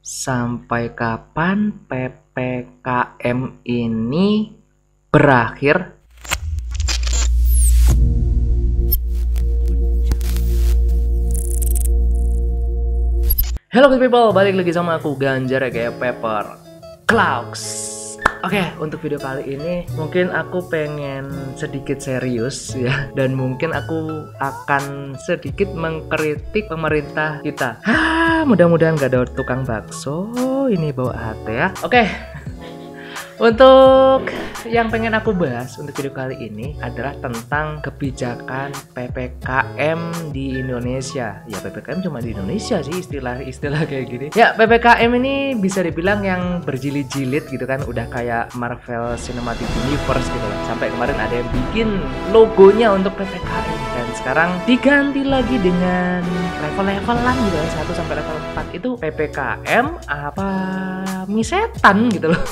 Sampai kapan PPKM ini berakhir? Hello good people, balik lagi sama aku Ganjar kayak Pepper Clouds. Oke, untuk video kali ini mungkin aku pengen sedikit serius ya, dan mungkin aku akan sedikit mengkritik pemerintah kita. Mudah-mudahan gak ada tukang bakso ini bawa hati ya. Oke. Untuk yang pengen aku bahas untuk video kali ini adalah tentang kebijakan PPKM di Indonesia. Ya PPKM cuma di Indonesia sih istilah kayak gini. Ya PPKM ini bisa dibilang yang berjilid-jilid gitu kan. Udah kayak Marvel Cinematic Universe gitu lah. Sampai kemarin ada yang bikin logonya untuk PPKM. Dan sekarang diganti lagi dengan level-levelan gitu kan. 1 sampai level 4 itu PPKM apa mie setan gitu loh.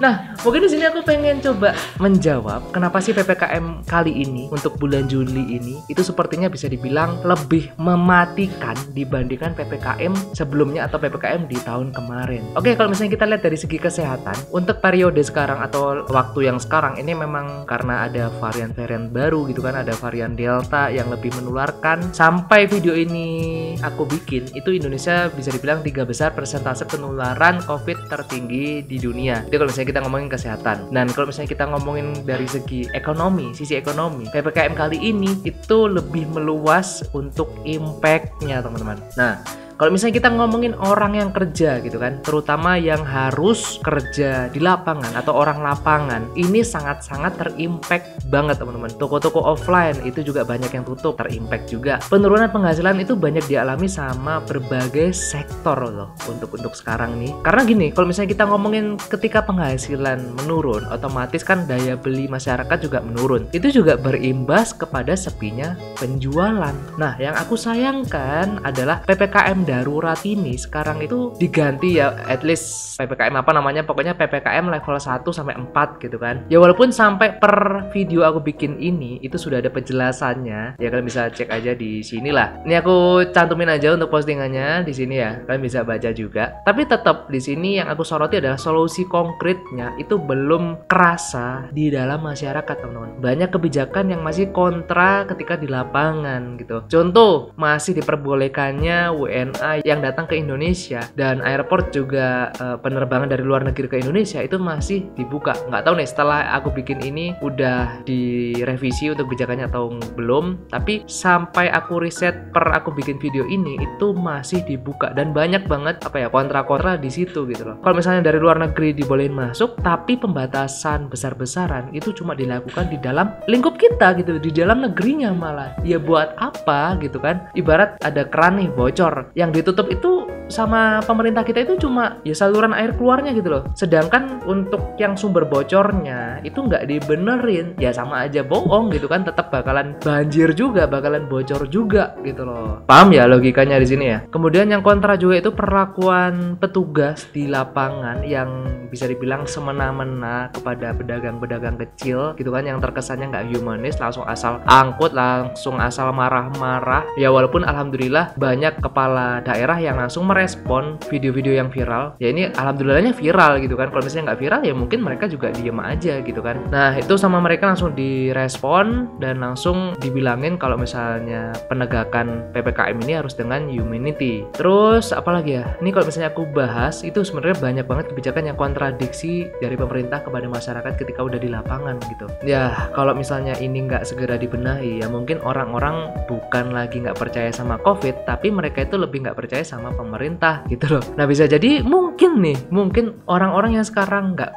Nah, mungkin di sini aku pengen coba menjawab kenapa sih PPKM kali ini untuk bulan Juli ini itu sepertinya bisa dibilang lebih mematikan dibandingkan PPKM sebelumnya atau PPKM di tahun kemarin. Oke, kalau misalnya kita lihat dari segi kesehatan, untuk periode sekarang atau waktu yang sekarang ini memang karena ada varian-varian baru gitu kan, ada varian Delta yang lebih menularkan. Sampai video ini aku bikin, itu Indonesia bisa dibilang 3 besar persentase penularan COVID tertinggi di dunia. Jadi kalau misalnya kita ngomongin kesehatan. Dan kalau misalnya kita ngomongin dari segi ekonomi, sisi ekonomi, PPKM kali ini itu lebih meluas untuk impact-nya, teman-teman. Nah, kalau misalnya kita ngomongin orang yang kerja gitu kan, terutama yang harus kerja di lapangan atau orang lapangan, ini sangat-sangat terimpact banget, teman-teman. Toko-toko offline itu juga banyak yang tutup, terimpact juga. Penurunan penghasilan itu banyak dialami sama berbagai sektor loh untuk sekarang nih. Karena gini, kalau misalnya kita ngomongin ketika penghasilan menurun, otomatis kan daya beli masyarakat juga menurun. Itu juga berimbas kepada sepinya penjualan. Nah, yang aku sayangkan adalah PPKM darurat ini sekarang itu diganti ya, at least PPKM apa namanya, pokoknya PPKM level 1 sampai 4 gitu kan. Ya walaupun sampai per video aku bikin ini itu sudah ada penjelasannya. Ya kalian bisa cek aja di sini lah. Ini aku cantumin aja untuk postingannya di sini ya. Kalian bisa baca juga. Tapi tetap di sini yang aku soroti adalah solusi konkretnya itu belum kerasa di dalam masyarakat, teman-teman. Banyak kebijakan yang masih kontra ketika di lapangan gitu. Contoh, masih diperbolehkannya WNA yang datang ke Indonesia, dan airport juga penerbangan dari luar negeri ke Indonesia itu masih dibuka. Nggak tahu nih setelah aku bikin ini udah direvisi untuk kebijakannya atau belum, tapi sampai aku riset per aku bikin video ini itu masih dibuka, dan banyak banget apa ya kontra-kontra di situ gitu loh. Kalau misalnya dari luar negeri dibolehin masuk, tapi pembatasan besar-besaran itu cuma dilakukan di dalam lingkup kita gitu, di dalam negerinya malah. Ya buat apa gitu kan? Ibarat ada keran nih bocor, yang ditutup itu sama pemerintah kita itu cuma ya saluran air keluarnya gitu loh. Sedangkan untuk yang sumber bocornya itu nggak dibenerin, ya sama aja bohong gitu kan, tetap bakalan banjir juga, bakalan bocor juga gitu loh. Paham ya logikanya di sini ya? Kemudian yang kontra juga itu perlakuan petugas di lapangan yang bisa dibilang semena-mena kepada pedagang-pedagang kecil gitu kan, yang terkesannya nggak humanis, langsung asal angkut, langsung asal marah-marah. Ya walaupun alhamdulillah banyak kepala daerah yang langsung merespon video-video yang viral. Ya ini alhamdulillahnya viral gitu kan. Kalau misalnya nggak viral ya mungkin mereka juga diem aja gitu kan. Nah itu sama mereka langsung direspon dan langsung dibilangin kalau misalnya penegakan PPKM ini harus dengan humanity. Terus apalagi ya, ini kalau misalnya aku bahas itu sebenarnya banyak banget kebijakan yang kontradiksi dari pemerintah kepada masyarakat ketika udah di lapangan gitu. Ya kalau misalnya ini nggak segera dibenahi, ya mungkin orang-orang bukan lagi nggak percaya sama COVID, tapi mereka itu lebih nggak percaya sama pemerintah gitu loh. Nah bisa jadi mungkin orang-orang yang sekarang nggak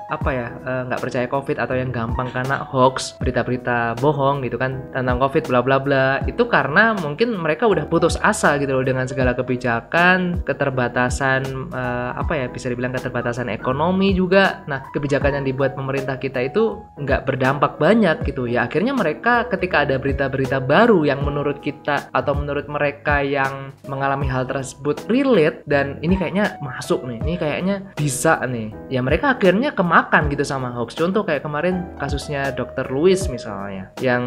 percaya COVID atau yang gampang karena hoax, berita-berita bohong gitu kan tentang COVID bla bla bla, itu karena mungkin mereka udah putus asa gitu loh dengan segala kebijakan, keterbatasan bisa dibilang keterbatasan ekonomi juga. Nah kebijakan yang dibuat pemerintah kita itu nggak berdampak banyak gitu ya. Akhirnya mereka ketika ada berita-berita baru yang menurut kita atau menurut mereka yang mengalami hal tersebut relate, dan ini kayaknya masuk nih, ini kayaknya bisa nih, ya mereka akhirnya kemakan gitu sama hoax. Contoh kayak kemarin kasusnya Dr. Louis misalnya, yang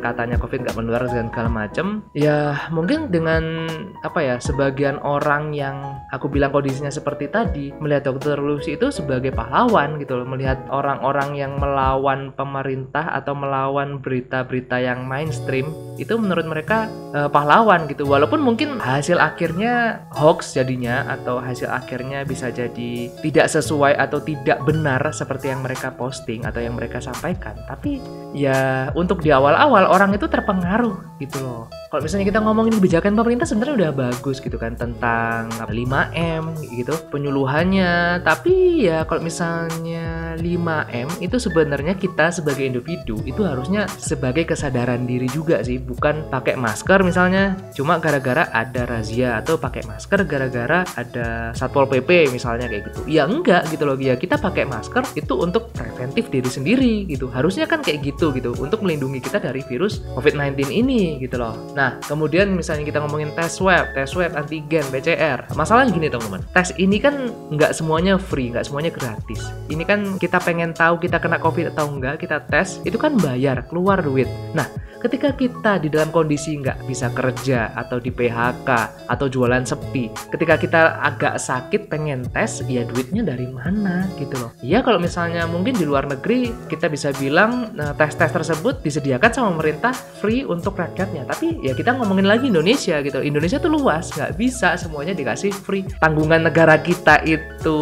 katanya COVID nggak menular dan segala macem. Ya mungkin dengan apa ya, sebagian orang yang aku bilang kondisinya seperti tadi melihat Dr. Louis itu sebagai pahlawan gitu loh, melihat orang-orang yang melawan pemerintah atau melawan berita-berita yang mainstream itu menurut mereka pahlawan gitu, walaupun mungkin hasil akhirnya hoax jadinya, atau hasil akhirnya bisa jadi tidak sesuai atau tidak benar seperti yang mereka posting atau yang mereka sampaikan. Tapi ya untuk di awal-awal orang itu terpengaruh gitu loh. Kalau misalnya kita ngomongin kebijakan pemerintah sebenarnya udah bagus gitu kan, tentang 5M gitu penyuluhannya. Tapi ya kalau misalnya 5M itu sebenarnya kita sebagai individu itu harusnya sebagai kesadaran diri juga sih, bukan pakai masker misalnya cuma gara-gara ada razia, atau pakai masker gara-gara ada Satpol PP misalnya kayak gitu. Ya enggak gitu loh, ya kita pakai masker itu untuk preventif diri sendiri gitu. Harusnya kan kayak gitu untuk melindungi kita dari virus COVID-19 ini gitu loh. Nah, kemudian misalnya kita ngomongin tes swab antigen, PCR. Masalahnya gini teman-teman, tes ini kan nggak semuanya free, nggak semuanya gratis. Ini kan kita pengen tahu kita kena COVID atau enggak, kita tes, itu kan bayar, keluar duit. Nah, ketika kita di dalam kondisi nggak bisa kerja atau di PHK atau jualan sepi, ketika kita agak sakit pengen tes, ya duitnya dari mana gitu loh. Ya kalau misalnya mungkin di luar negeri kita bisa bilang tes-tes tersebut disediakan sama pemerintah free untuk rakyatnya. Tapi ya kita ngomongin lagi Indonesia gitu. Indonesia tuh luas, nggak bisa semuanya dikasih free. Tanggungan negara kita itu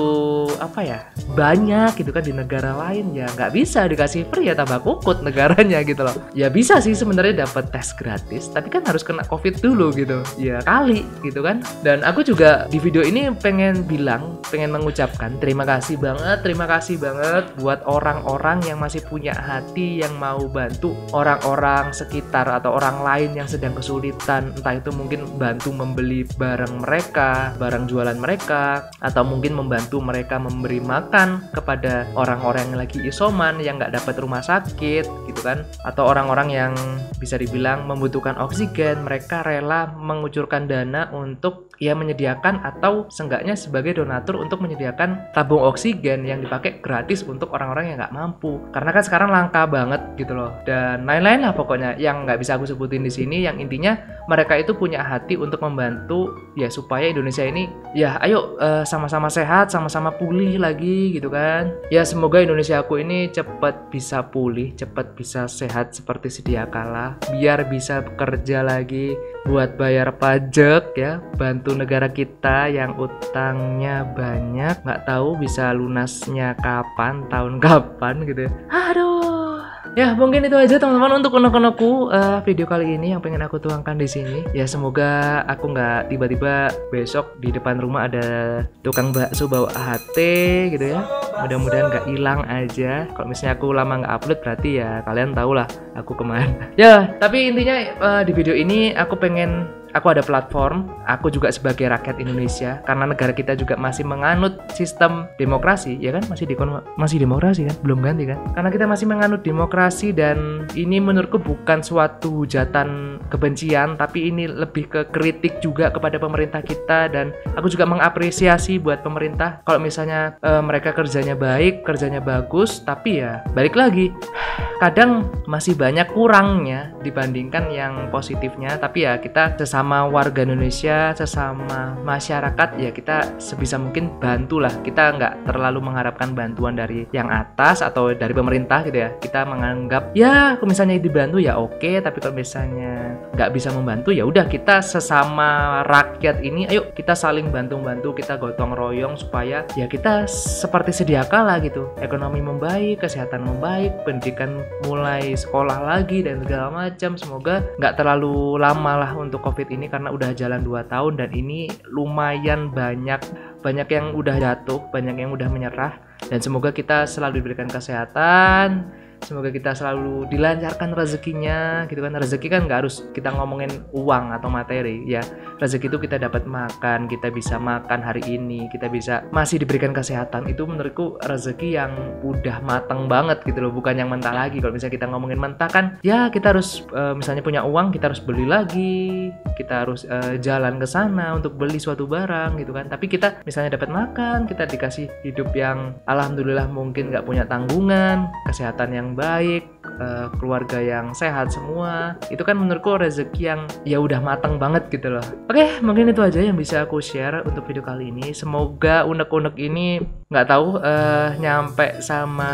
apa ya, banyak gitu kan di negara lain, ya nggak bisa dikasih free, ya tambah kukut negaranya gitu loh. Ya bisa sih sebenarnya dapat tes gratis, tapi kan harus kena COVID dulu gitu. Ya kali gitu kan. Dan aku juga di video ini pengen mengucapkan terima kasih banget buat orang-orang yang masih punya hati, yang mau bantu orang-orang sekitar atau orang lain yang sedang kesulitan. Entah itu mungkin bantu membeli barang mereka, barang jualan mereka, atau mungkin membantu mereka memberi makan kepada orang-orang yang lagi isoman, yang nggak dapat rumah sakit gitu kan, atau orang-orang yang bisa dibilang membutuhkan oksigen. Mereka rela mengucurkan dana untuk ya menyediakan, atau seenggaknya sebagai donatur untuk menyediakan tabung oksigen yang dipakai gratis untuk orang-orang yang nggak mampu, karena kan sekarang langka banget gitu loh. Dan lain-lain lah pokoknya yang nggak bisa aku sebutin di sini, yang intinya mereka itu punya hati untuk membantu ya supaya Indonesia ini ya ayo sama-sama sehat, sama-sama pulih lagi gitu kan. Ya semoga Indonesia aku ini cepat bisa pulih, cepat bisa sehat seperti sedia kala, biar bisa bekerja lagi buat bayar pajak ya, bantu negara kita yang utangnya banyak, nggak tahu bisa lunasnya kapan, tahun kapan gitu ya. Aduh. Ya mungkin itu aja teman-teman untuk unek-unekku video kali ini yang pengen aku tuangkan di sini. Ya semoga aku nggak tiba-tiba besok di depan rumah ada tukang bakso bawa HT gitu ya. Mudah-mudahan nggak hilang aja. Kalau misalnya aku lama nggak upload berarti ya kalian tau lah aku kemana. Ya tapi intinya di video ini aku ada platform, aku juga sebagai rakyat Indonesia, karena negara kita juga masih menganut sistem demokrasi, ya kan? Masih demokrasi kan? Belum ganti kan? Karena kita masih menganut demokrasi, dan ini menurutku bukan suatu hujatan kebencian, tapi ini lebih ke kritik juga kepada pemerintah kita. Dan aku juga mengapresiasi buat pemerintah kalau misalnya mereka kerjanya baik, kerjanya bagus, tapi ya balik lagi, kadang masih banyak kurangnya dibandingkan yang positifnya. Tapi ya kita sesama warga Indonesia, sesama masyarakat, ya kita sebisa mungkin bantulah. Kita nggak terlalu mengharapkan bantuan dari yang atas atau dari pemerintah gitu ya. Kita menganggap ya kalau misalnya dibantu ya oke, tapi kalau misalnya nggak bisa membantu ya udah, kita sesama rakyat ini ayo kita saling bantu-bantu, kita gotong royong supaya ya kita seperti sedia kala gitu, ekonomi membaik, kesehatan membaik, pendidikan mulai sekolah lagi dan segala macam. Semoga nggak terlalu lama lah untuk COVID ini, karena udah jalan 2 tahun dan ini lumayan banyak yang udah jatuh, banyak yang udah menyerah. Dan semoga kita selalu diberikan kesehatan, semoga kita selalu dilancarkan rezekinya gitu kan. Rezeki kan nggak harus kita ngomongin uang atau materi ya, rezeki itu kita dapat makan, kita bisa makan hari ini, kita bisa masih diberikan kesehatan, itu menurutku rezeki yang udah matang banget gitu loh, bukan yang mentah lagi. Kalau misalnya kita ngomongin mentah kan ya kita harus misalnya punya uang, kita harus beli lagi, kita harus jalan ke sana untuk beli suatu barang gitu kan. Tapi kita misalnya dapat makan, kita dikasih hidup yang alhamdulillah mungkin nggak punya tanggungan, kesehatan yang baik, keluarga yang sehat semua, itu kan menurutku rezeki yang ya udah matang banget gitu loh. Oke, mungkin itu aja yang bisa aku share untuk video kali ini. Semoga unek-unek ini nggak tahu nyampe sama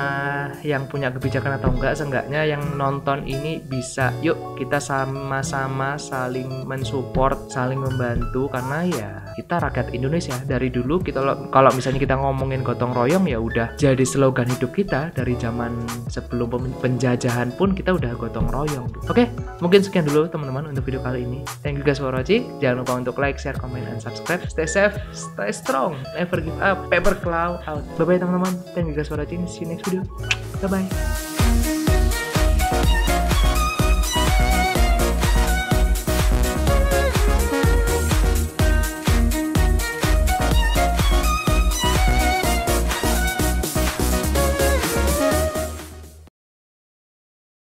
yang punya kebijakan atau enggak. Seenggaknya yang nonton ini bisa, yuk kita sama-sama saling mensupport, saling membantu, karena ya kita rakyat Indonesia. Dari dulu kita kalau misalnya kita ngomongin gotong royong ya udah jadi slogan hidup kita dari zaman sebelum penjajahan pun kita udah gotong royong. Oke, mungkin sekian dulu teman-teman untuk video kali ini. Thank you guys for watching. Jangan lupa untuk like, share, comment, and subscribe. Stay safe, stay strong, never give up. Paper Cloud out. Bye bye teman-teman. Thank you guys for watching. See you next video. Bye bye.